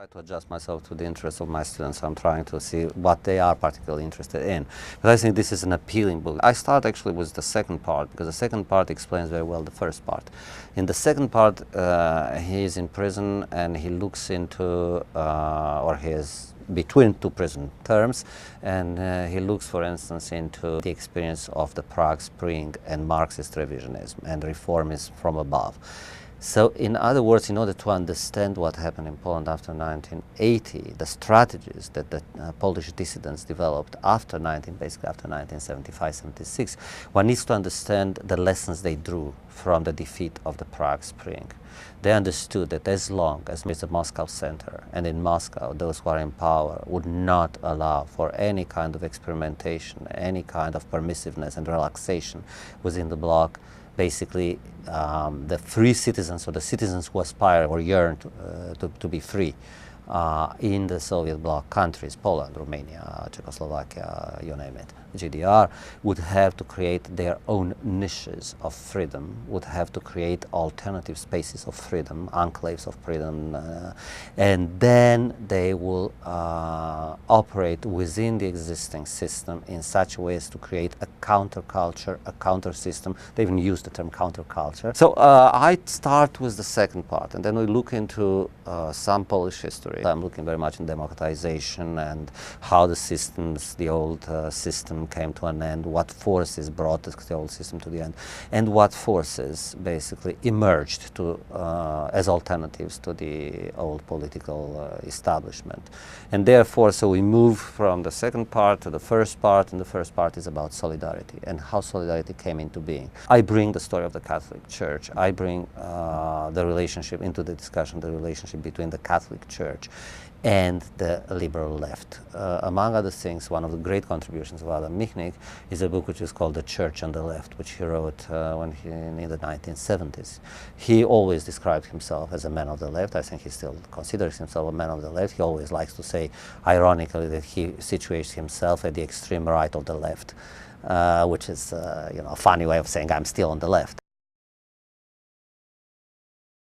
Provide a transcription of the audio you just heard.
I try to adjust myself to the interests of my students. I'm trying to see what they are particularly interested in. But I think this is an appealing book. I start actually with the second part, because the second part explains very well the first part. In the second part, he is in prison and he looks into, or he is between two prison terms, and he looks, for instance, into the experience of the Prague Spring and Marxist revisionism and reformism from above. So, in other words, in order to understand what happened in Poland after 1980, the strategies that the Polish dissidents developed basically after 1975-76, one needs to understand the lessons they drew from the defeat of the Prague Spring. They understood that as long as the Moscow center, and in Moscow those who are in power, would not allow for any kind of experimentation, any kind of permissiveness and relaxation within the bloc, basically the free citizens, or the citizens who aspire or yearn to be free in the Soviet bloc countries, Poland, Romania, Czechoslovakia, you name it, GDR, would have to create their own niches of freedom, would have to create alternative spaces of freedom, enclaves of freedom, and then they will operate within the existing system in such ways to create a counterculture, a counter system. They even use the term counterculture. So I start with the second part, and then we look into some Polish history. I'm looking very much in democratization and how the systems, the old system came to an end, what forces brought the old system to the end, and what forces basically emerged to, as alternatives to the old political establishment. And therefore, so we move from the second part to the first part, and the first part is about solidarity and how solidarity came into being. I bring the story of the Catholic Church. I bring the relationship into the discussion, the relationship between the Catholic Church and the liberal left. Among other things, one of the great contributions of Adam Michnik is a book which is called The Church and the Left, which he wrote in the 1970s. He always described himself as a man of the left. I think he still considers himself a man of the left. He always likes to say, ironically, that he situates himself at the extreme right of the left, which is a funny way of saying I'm still on the left.